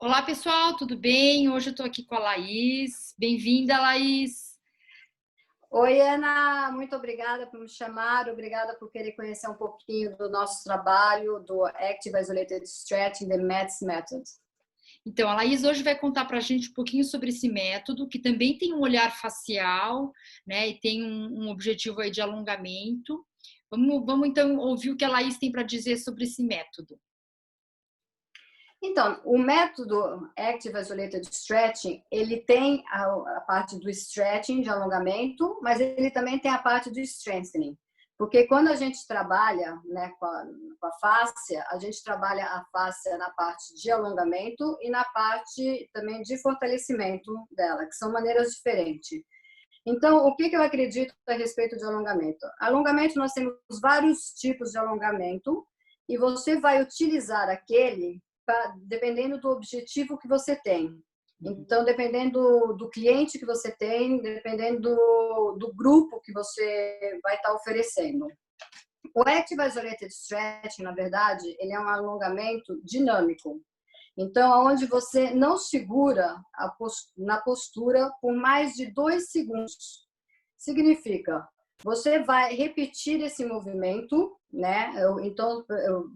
Olá, pessoal, tudo bem? Hoje eu estou aqui com a Laís. Bem-vinda, Laís. Oi, Ana, muito obrigada por me chamar, obrigada por querer conhecer um pouquinho do nosso trabalho, do Active Isolated Stretching, the METS Method. Então, a Laís hoje vai contar para a gente um pouquinho sobre esse método, que também tem um olhar facial, né? E tem um objetivo aí de alongamento. Vamos então ouvir o que a Laís tem para dizer sobre esse método. Então, o método Active Isolated Stretching, ele tem a parte do stretching, de alongamento, mas ele também tem a parte do strengthening. Porque quando a gente trabalha, né, com a fáscia, a gente trabalha a fáscia na parte de alongamento e na parte também de fortalecimento dela, que são maneiras diferentes. Então, o que eu acredito a respeito de alongamento? Alongamento, nós temos vários tipos de alongamento e você vai utilizar aquele dependendo do objetivo que você tem. Então, dependendo do cliente que você tem, dependendo do grupo que você vai estar oferecendo. O Active Isolated Stretching, na verdade, ele é um alongamento dinâmico. Então, onde você não segura na postura por mais de 2 segundos. Significa, você vai repetir esse movimento, né? Então,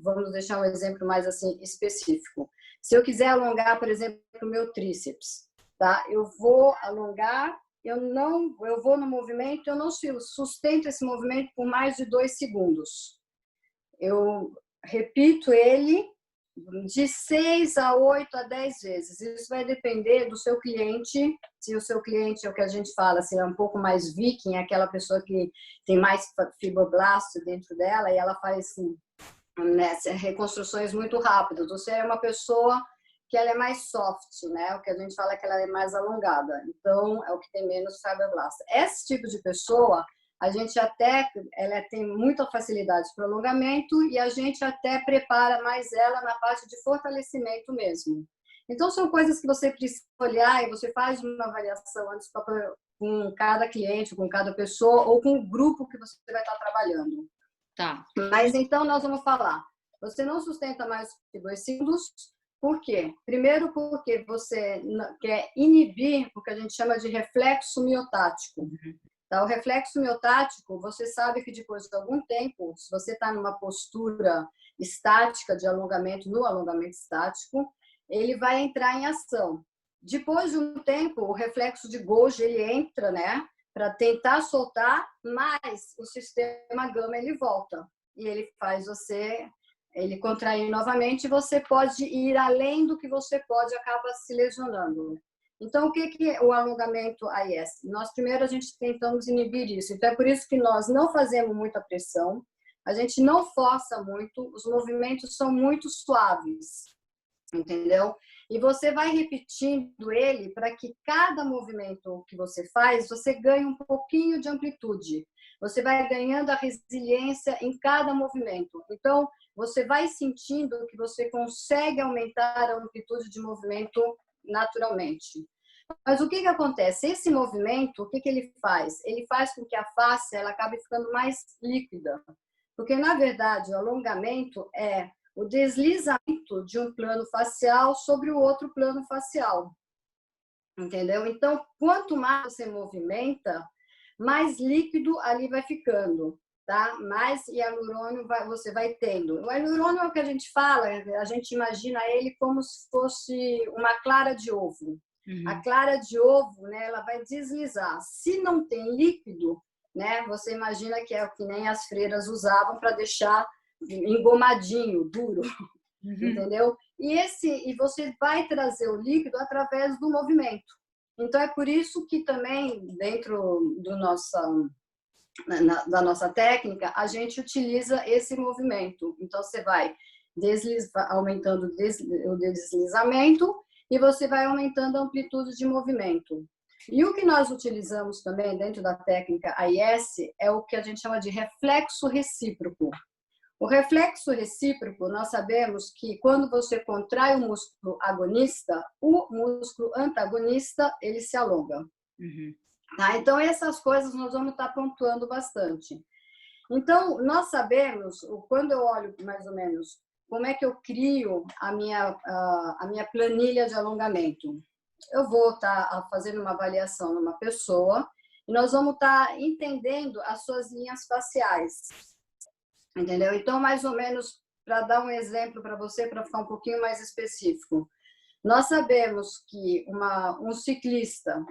vamos deixar um exemplo mais assim específico. Se eu quiser alongar, por exemplo, o meu tríceps, tá? Eu vou alongar, eu vou no movimento, eu não sustento esse movimento por mais de 2 segundos. Eu repito ele de 6 a 8 a 10 vezes. Isso vai depender do seu cliente. Se o seu cliente é o que a gente fala, se é um pouco mais viking, é aquela pessoa que tem mais fibroblasto dentro dela e ela faz assim, né, reconstruções muito rápidas. Você é uma pessoa que ela é mais soft, né? O que a gente fala é que ela é mais alongada. Então, é o que tem menos fibroblasto. Esse tipo de pessoa, a gente ela tem muita facilidade para alongamento e a gente até prepara mais ela na parte de fortalecimento mesmo. Então, são coisas que você precisa olhar e você faz uma avaliação antes com cada cliente, com cada pessoa ou com o grupo que você vai estar trabalhando. Tá. Mas então nós vamos falar. Você não sustenta mais que 2 segundos. Por quê? Primeiro porque você quer inibir o que a gente chama de reflexo miotático. Tá? O reflexo miotático, você sabe que depois de algum tempo, se você está numa postura estática de alongamento, no alongamento estático, ele vai entrar em ação. Depois de um tempo, o reflexo de Golgi, ele entra, né? Para tentar soltar, mas o sistema gama ele volta e ele faz ele contrair novamente e você pode ir além do que você pode, acaba se lesionando. Então, o que é o alongamento AIS? Nós primeiro a gente tentamos inibir isso, então é por isso que nós não fazemos muita pressão, a gente não força muito, os movimentos são muito suaves, entendeu? E você vai repetindo ele para que cada movimento que você faz, você ganhe um pouquinho de amplitude. Você vai ganhando a resiliência em cada movimento. Então, você vai sentindo que você consegue aumentar a amplitude de movimento naturalmente. Mas o que acontece? Esse movimento, o que ele faz? Ele faz com que a face ela acabe ficando mais líquida. Porque, na verdade, o alongamento é o deslizamento de um plano facial sobre o outro plano facial. Entendeu? Então, quanto mais você movimenta, mais líquido ali vai ficando, tá? Mais hialurônio você vai tendo. O hialurônio é o que a gente fala, a gente imagina ele como se fosse uma clara de ovo. A clara de ovo, né, ela vai deslizar. Se não tem líquido, né, você imagina que é o que nem as freiras usavam para deixar engomadinho, duro, entendeu? E você vai trazer o líquido através do movimento. Então é por isso que também dentro da nossa técnica a gente utiliza esse movimento. Então você vai aumentando o deslizamento e você vai aumentando a amplitude de movimento. E o que nós utilizamos também dentro da técnica AIS é o que a gente chama de reflexo recíproco. O reflexo recíproco, nós sabemos que quando você contrai o músculo agonista, o músculo antagonista, ele se alonga. Tá? Então, essas coisas nós vamos estar pontuando bastante. Então, nós sabemos, quando eu olho mais ou menos como é que eu crio a minha planilha de alongamento? Eu vou estar fazendo uma avaliação numa pessoa e nós vamos estar entendendo as suas linhas faciais, entendeu? Então, mais ou menos, para dar um exemplo para você, para ficar um pouquinho mais específico, nós sabemos que um ciclista,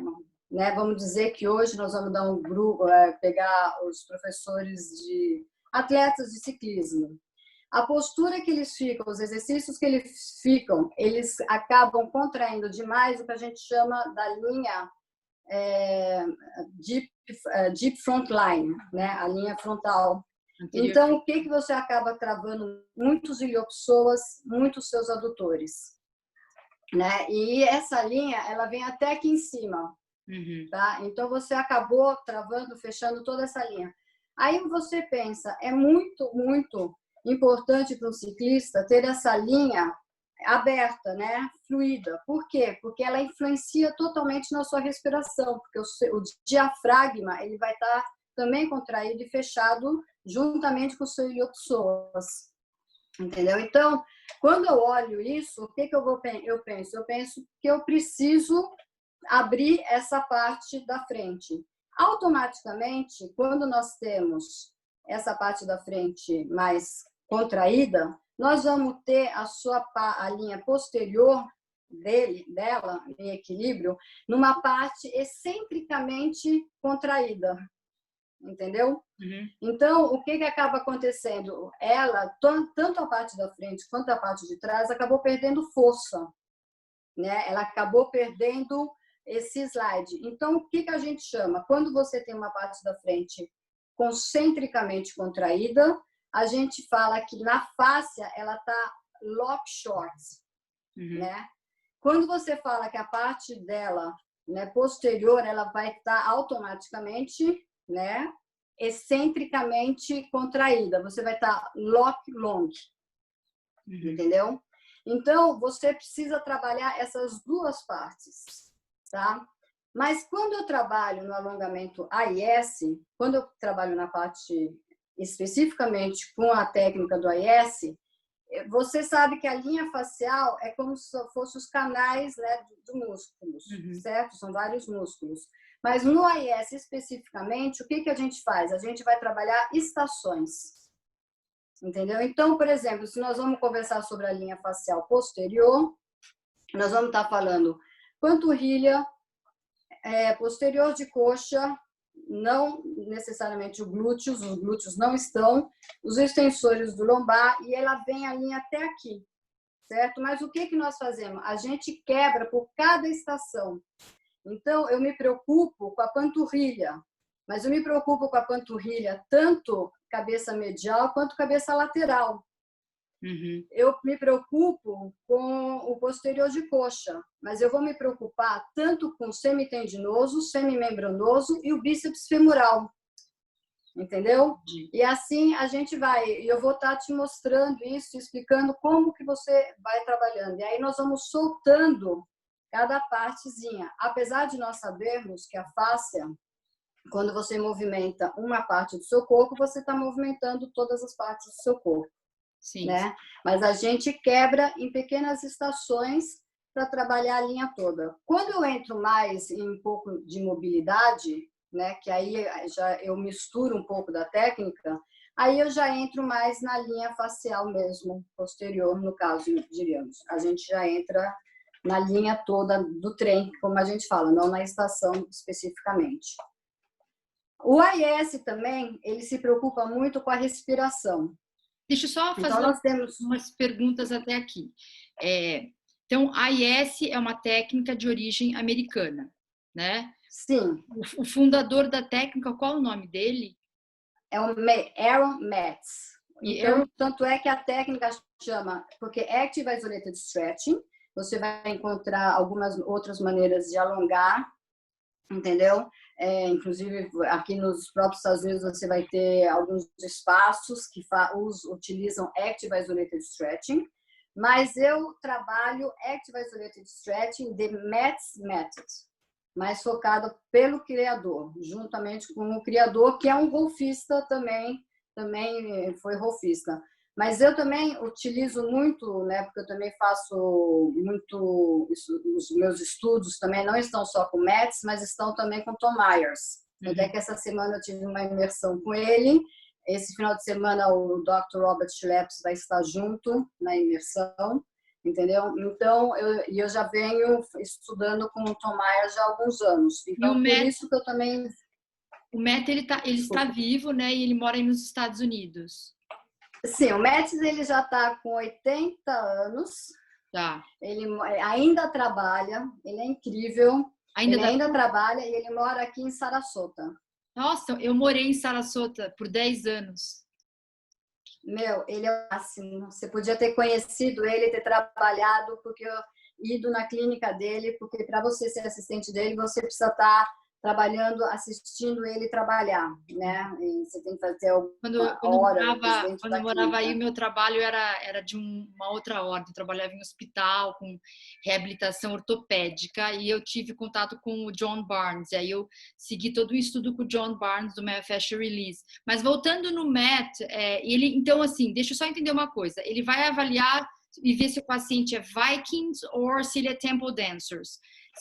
né, vamos dizer que hoje nós vamos dar um grupo, pegar os professores de atletas de ciclismo. A postura que eles ficam, os exercícios que eles ficam, eles acabam contraindo demais o que a gente chama da linha deep front line, né? A linha frontal. Então, o que você acaba travando? Muitos iliopsoas, muitos seus adutores, né? E essa linha, ela vem até aqui em cima, tá? Então, você acabou travando, fechando toda essa linha. Aí você pensa, é muito, muito importante para um ciclista ter essa linha aberta, né? Fluida. Por quê? Porque ela influencia totalmente na sua respiração, porque o diafragma ele vai estar também contraído e fechado juntamente com o seu iliopsoas. Entendeu? Então, quando eu olho isso, o que eu penso? Eu penso que eu preciso abrir essa parte da frente. Automaticamente, quando nós temos essa parte da frente mais contraída, nós vamos ter a linha posterior dela, em equilíbrio, numa parte excentricamente contraída, entendeu? Então, o que acaba acontecendo? Ela, tanto a parte da frente quanto a parte de trás, acabou perdendo força, né? Ela acabou perdendo esse slide. Então, o que a gente chama? Quando você tem uma parte da frente concentricamente contraída, a gente fala que na fáscia ela está lock short, né? Quando você fala que a parte dela, né, posterior, ela vai estar automaticamente, né, excentricamente contraída. Você vai estar lock long, entendeu? Então, você precisa trabalhar essas duas partes, tá? Mas quando eu trabalho no alongamento AIS, quando eu trabalho na parte especificamente com a técnica do AIS, você sabe que a linha facial é como se fossem os canais, né, do músculos, certo? São vários músculos. Mas no AIS especificamente, o que a gente faz? A gente vai trabalhar estações, entendeu? Então, por exemplo, se nós vamos conversar sobre a linha facial posterior, nós vamos estar falando panturrilha, posterior de coxa, não necessariamente os glúteos não estão, os extensores do lombar, e ela vem a linha até aqui, certo? Mas o que nós fazemos? A gente quebra por cada estação. Então, eu me preocupo com a panturrilha, mas eu me preocupo com a panturrilha tanto cabeça medial quanto cabeça lateral. Eu me preocupo com o posterior de coxa, mas eu vou me preocupar tanto com o semitendinoso, semimembranoso e o bíceps femoral, entendeu? E assim a gente vai, e eu vou estar te mostrando isso, explicando como que você vai trabalhando. E aí nós vamos soltando cada partezinha. Apesar de nós sabermos que a fáscia, quando você movimenta uma parte do seu corpo, você está movimentando todas as partes do seu corpo. Sim. Né? Mas a gente quebra em pequenas estações para trabalhar a linha toda. Quando eu entro mais em um pouco de mobilidade, né, que aí já eu misturo um pouco da técnica, aí eu já entro mais na linha facial mesmo, posterior, no caso, diríamos. A gente já entra na linha toda do trem, como a gente fala, não na estação especificamente. O AIS também, ele se preocupa muito com a respiração. Deixa eu só fazer umas perguntas até aqui. Então, a AIS é uma técnica de origem americana, né? Sim. O fundador da técnica, qual é o nome dele? É o Aaron Metz. Então, tanto é que a técnica chama, porque Active Isolated Stretching, você vai encontrar algumas outras maneiras de alongar, entendeu? Inclusive, aqui nos próprios Estados Unidos, você vai ter alguns espaços que utilizam Active Isolated Stretching, mas eu trabalho Active Isolated Stretching de Metz Method, mais focado pelo criador, juntamente com o criador, que é um golfista também foi golfista. Mas eu também utilizo muito, né, porque eu também faço muito, os meus estudos também não estão só com Metz, mas estão também com Tom Myers. Até que essa semana eu tive uma imersão com ele. Esse final de semana o Dr. Robert Schleps vai estar junto na imersão, entendeu? Então, eu já venho estudando com o Tom Myers há alguns anos. Então, por isso que eu também... O Matt, ele está vivo, né? E ele mora aí nos Estados Unidos. Sim, o Metz ele já está com 80 anos. Tá. Ele ainda trabalha, ele é incrível. Ele ainda trabalha e ele mora aqui em Sarasota. Nossa, eu morei em Sarasota por 10 anos. Meu, ele é assim, você podia ter conhecido ele, ter trabalhado, porque eu ido na clínica dele, porque para você ser assistente dele, você precisa estar trabalhando, assistindo ele trabalhar, né? E você tem que fazer alguma hora quando eu morava aí, o meu trabalho era de uma outra ordem. Eu trabalhava em hospital com reabilitação ortopédica e eu tive contato com o John Barnes. E aí eu segui todo o estudo com o John Barnes do Manufacture Release. Mas voltando no Matt, ele, então assim, deixa eu só entender uma coisa. Ele vai avaliar e ver se o paciente é Vikings ou se ele é Temple Dancers.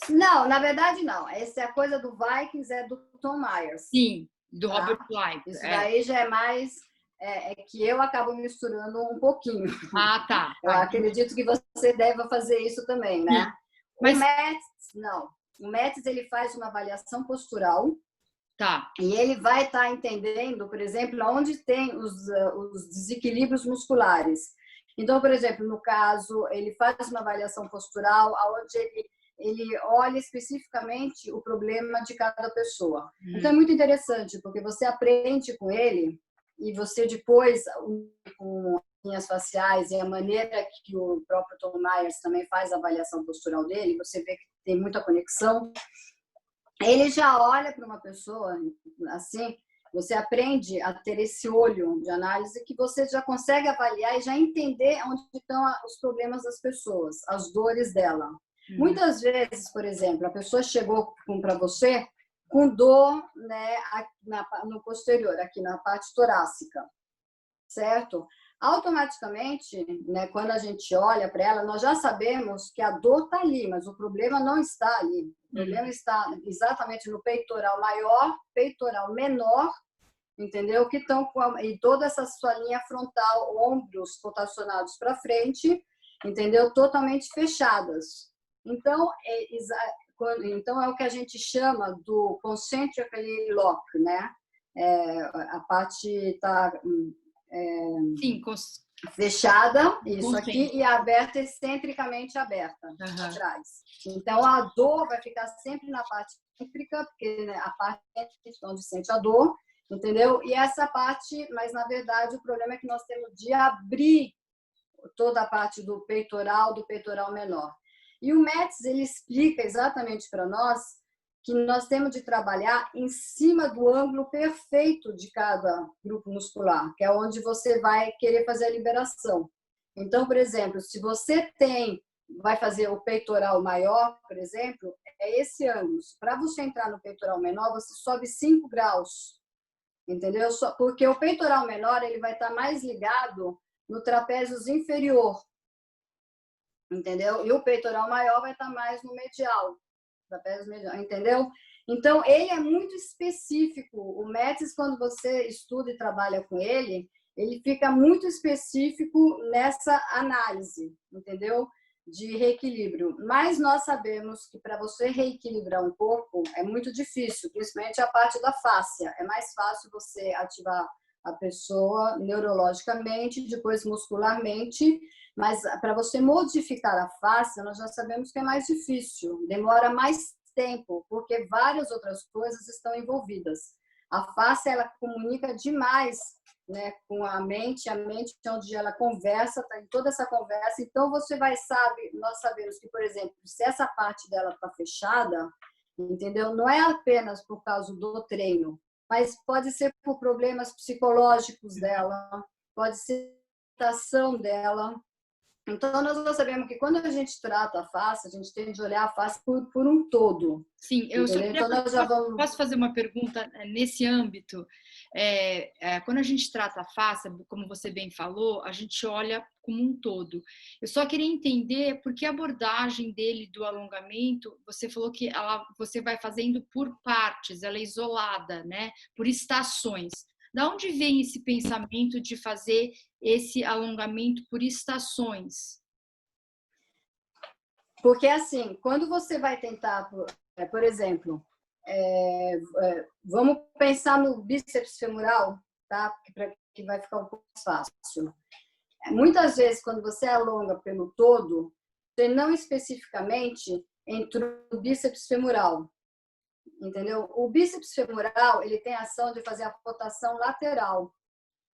Não, na verdade não. Essa é a coisa do Vikings, é do Tom Myers. Sim, do Robert Bly. Isso daí já é mais... que eu acabo misturando um pouquinho. Ah, tá. Eu acredito que você deve fazer isso também, né? Mas... O Metz, não. O Metz, ele faz uma avaliação postural. Tá. E ele vai estar entendendo, por exemplo, onde tem os desequilíbrios musculares. Então, por exemplo, no caso, ele faz uma avaliação postural, onde ele olha especificamente o problema de cada pessoa. Então, é muito interessante, porque você aprende com ele e você depois, com linhas faciais e a maneira que o próprio Tom Myers também faz a avaliação postural dele, você vê que tem muita conexão. Ele já olha para uma pessoa assim, você aprende a ter esse olho de análise que você já consegue avaliar e já entender onde estão os problemas das pessoas, as dores dela. Muitas vezes, por exemplo, a pessoa chegou para você com dor, né, no posterior, aqui na parte torácica, certo? Automaticamente, né, quando a gente olha para ela, nós já sabemos que a dor está ali, mas o problema não está ali. O problema está exatamente no peitoral maior, peitoral menor, entendeu? Que estão e toda essa sua linha frontal, ombros rotacionados para frente, entendeu? Totalmente fechadas. Então, é o que a gente chama do concentrically lock, né? A parte está fechada, isso aqui, e aberta, excentricamente aberta, atrás. Então, a dor vai ficar sempre na parte cêntrica, porque a parte onde sente a dor, entendeu? E essa parte, mas na verdade o problema é que nós temos de abrir toda a parte do peitoral menor. E o Metz, ele explica exatamente para nós que nós temos de trabalhar em cima do ângulo perfeito de cada grupo muscular, que é onde você vai querer fazer a liberação. Então, por exemplo, se você vai fazer o peitoral maior, por exemplo, é esse ângulo. Para você entrar no peitoral menor, você sobe 5 graus, entendeu? Porque o peitoral menor ele vai estar mais ligado no trapézio inferior, entendeu? E o peitoral maior vai estar mais no medial, trapézio medial, entendeu? Então, ele é muito específico. O Metz, quando você estuda e trabalha com ele fica muito específico nessa análise, entendeu? De reequilíbrio. Mas nós sabemos que para você reequilibrar um corpo é muito difícil, principalmente a parte da fáscia. É mais fácil você ativar a pessoa neurologicamente, depois muscularmente, mas para você modificar a fáscia, nós já sabemos que é mais difícil, demora mais tempo, porque várias outras coisas estão envolvidas. A fáscia, ela comunica demais, né, com a mente é onde ela conversa, tá em toda essa conversa. Então, nós sabemos que, por exemplo, se essa parte dela está fechada, entendeu? Não é apenas por causa do treino, mas pode ser por problemas psicológicos dela, pode ser a alimentação dela, Então, nós sabemos que quando a gente trata a face, a gente tem de olhar a face por um todo. Sim, eu só queria, então, nós já vamos... posso fazer uma pergunta nesse âmbito? Quando a gente trata a face, como você bem falou, a gente olha como um todo. Eu só queria entender por que a abordagem dele do alongamento, você falou que você vai fazendo por partes, ela é isolada, né? Por estações. Da onde vem esse pensamento de fazer esse alongamento por estações? Porque, assim, quando você vai tentar, por exemplo, vamos pensar no bíceps femoral, tá? Que vai ficar um pouco mais fácil. Muitas vezes, quando você alonga pelo todo, você não especificamente entrou no bíceps femoral, entendeu? O bíceps femoral, ele tem a ação de fazer a rotação lateral,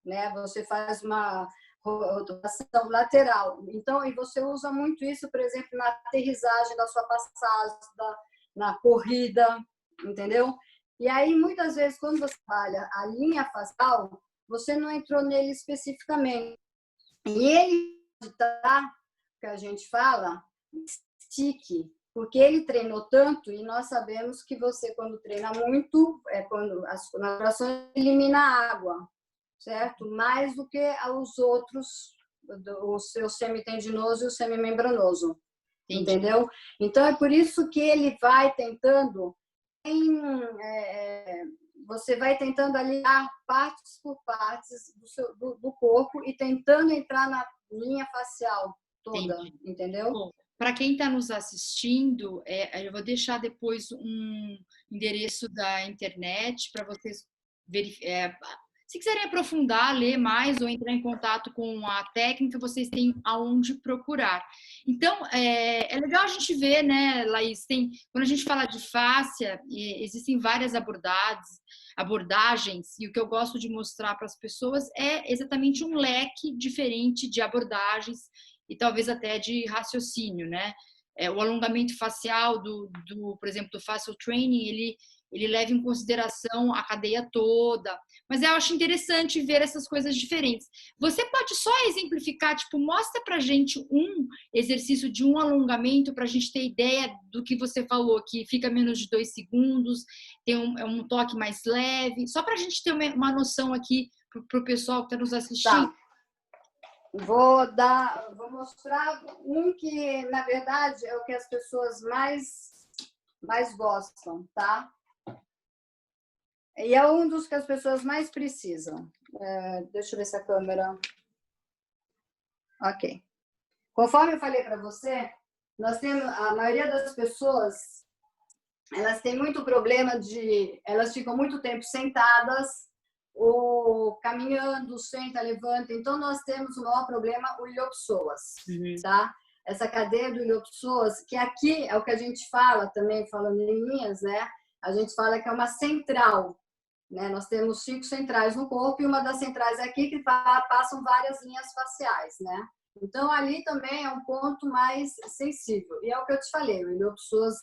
né? Você faz uma rotação lateral. Então, e você usa muito isso, por exemplo, na aterrissagem da sua passagem, na corrida, entendeu? E aí, muitas vezes, quando você trabalha a linha facial, você não entrou nele especificamente. E ele está, que a gente fala, stick, porque ele treinou tanto e nós sabemos que você, quando treina muito, quando as contrações elimina a água, certo? Mais do que os outros, o seu semitendinoso e o semimembranoso, entendeu? Então, é por isso que ele vai tentando, você vai tentando alinhar partes por partes do corpo e tentando entrar na linha facial toda, entendeu? Para quem está nos assistindo, eu vou deixar depois um endereço da internet para vocês verificarem. Se quiserem aprofundar, ler mais ou entrar em contato com a técnica, vocês têm aonde procurar. Então, é legal a gente ver, né, Laís, quando a gente fala de fáscia, existem várias abordagens, e o que eu gosto de mostrar para as pessoas é exatamente um leque diferente de abordagens e talvez até de raciocínio, né? O alongamento facial por exemplo, do facial training, ele leva em consideração a cadeia toda, mas eu acho interessante ver essas coisas diferentes. Você pode só exemplificar, tipo, mostra pra gente um exercício de um alongamento para a gente ter ideia do que você falou, que fica menos de 2 segundos, tem um toque mais leve, só para a gente ter uma noção aqui para o pessoal que está nos assistindo. Tá. Vou mostrar um que, na verdade, é o que as pessoas mais gostam, tá? E é um dos que as pessoas mais precisam. Deixa eu ver se a câmera... Ok. Conforme eu falei para você, nós temos a maioria das pessoas, elas têm muito problema elas ficam muito tempo sentadas ou caminhando, senta, levanta. Então, nós temos o maior problema, o ilhopsoas, tá? Essa cadeia do ilhopsoas, que aqui é o que a gente fala também, falando em linhas, né? A gente fala que é uma central, né? Nós temos 5 centrais no corpo e uma das centrais aqui que passam várias linhas faciais, né? Então, ali também é um ponto mais sensível. E é o que eu te falei, o ilhopsoas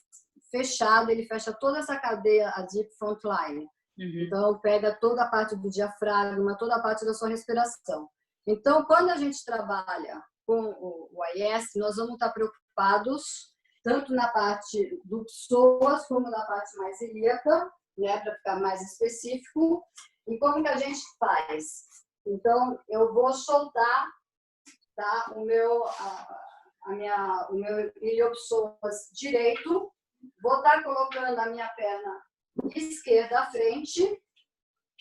fechado, ele fecha toda essa cadeia, a deep front line. Então, pega toda a parte do diafragma, toda a parte da sua respiração. Então, quando a gente trabalha com o IS, nós vamos estar preocupados tanto na parte do psoas como na parte mais ilíaca, né, para ficar mais específico. E como que a gente faz? Então, eu vou soltar, tá, o meu ilhopsoas direito, vou estar colocando a minha perna esquerda à frente,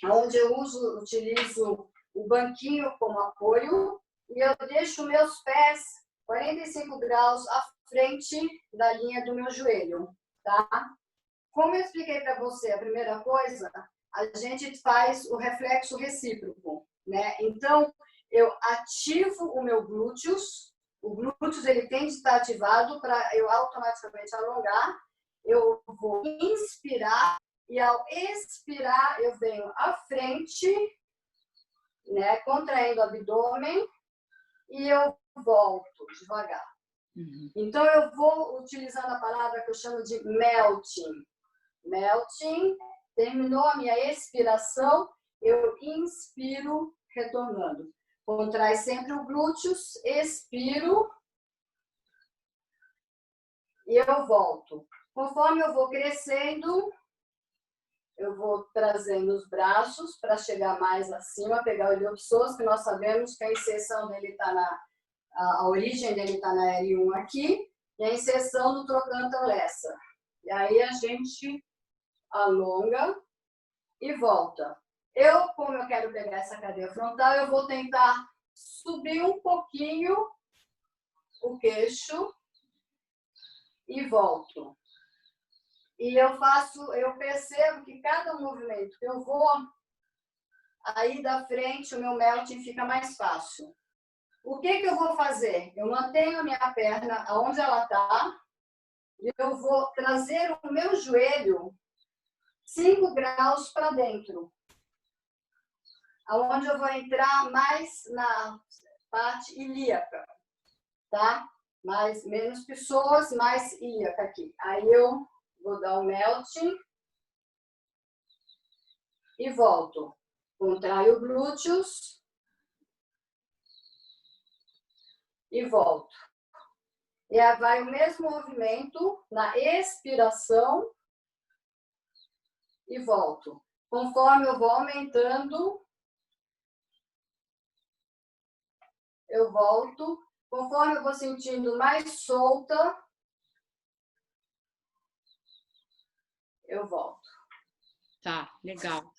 onde eu utilizo o banquinho como apoio, e eu deixo meus pés 45 graus à frente da linha do meu joelho, tá? Como eu expliquei para você, a primeira coisa, a gente faz o reflexo recíproco, né? Então, eu ativo o meu glúteos, o glúteos ele tem de estar ativado para eu automaticamente alongar, eu vou inspirar, e ao expirar, eu venho à frente, né, contraindo o abdômen, e eu volto devagar. Então, eu vou utilizando a palavra que eu chamo de melting. Melting, terminou a minha expiração, eu inspiro, retornando. Contrai sempre o glúteos, expiro, e eu volto. Conforme eu vou crescendo, eu vou trazendo os braços para chegar mais acima, pegar o iliopsoas, que nós sabemos que a inserção dele está a origem dele está na L1 aqui, e a inserção do trocânter lessa. E aí a gente alonga e volta. Como eu quero pegar essa cadeia frontal, eu vou tentar subir um pouquinho o queixo e volto. E eu percebo que cada movimento que eu vou, aí da frente o meu melting fica mais fácil. O que eu vou fazer? Eu mantenho a minha perna onde ela está e eu vou trazer o meu joelho 5 graus para dentro. Onde eu vou entrar mais na parte ilíaca, tá? Menos pessoas, mais ilíaca aqui. Aí eu vou dar um melting e volto. Contraio glúteos e volto. E aí vai o mesmo movimento na expiração e volto. Conforme eu vou aumentando, eu volto. Conforme eu vou sentindo mais solta, eu volto. Tá, legal.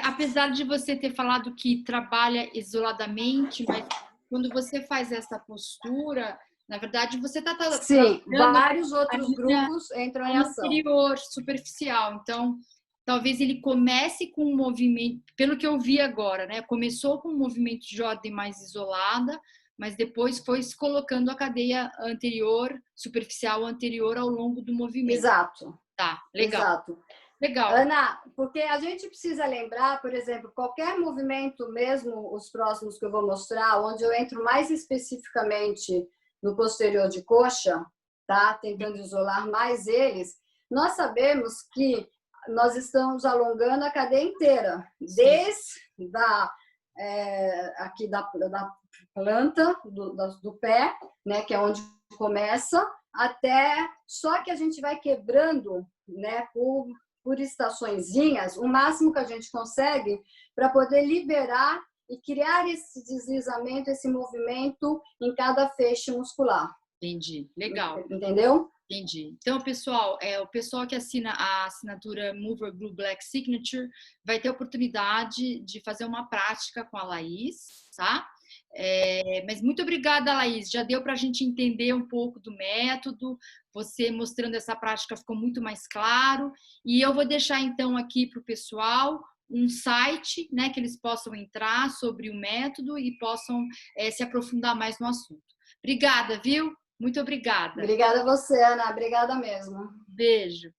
Apesar de você ter falado que trabalha isoladamente, mas quando você faz essa postura, na verdade, você está Sim, vários outros grupos entram em ação. Anterior, superficial. Então, talvez ele comece com um movimento, pelo que eu vi agora, né? Começou com um movimento de ordem mais isolada, mas depois foi se colocando a cadeia anterior, superficial anterior ao longo do movimento. Exato. Tá, legal. Exato. Legal. Ana, porque a gente precisa lembrar, por exemplo, qualquer movimento, mesmo os próximos que eu vou mostrar, onde eu entro mais especificamente no posterior de coxa, tá? Tentando isolar mais eles, nós sabemos que nós estamos alongando a cadeia inteira, desde aqui da planta do pé, né, que é onde começa, até só que a gente vai quebrando, né, por estaçõezinhas, o máximo que a gente consegue para poder liberar e criar esse deslizamento, esse movimento em cada feixe muscular. Entendi, legal. Entendeu? Entendi. Então, pessoal, o pessoal que assina a assinatura Mover Glue Black Signature vai ter a oportunidade de fazer uma prática com a Laís, tá? Mas muito obrigada, Laís. Já deu para a gente entender um pouco do método. Você mostrando essa prática ficou muito mais claro. E eu vou deixar, então, aqui para o pessoal um site, né, que eles possam entrar sobre o método e possam se aprofundar mais no assunto. Obrigada, viu? Muito obrigada. Obrigada a você, Ana. Obrigada mesmo. Beijo.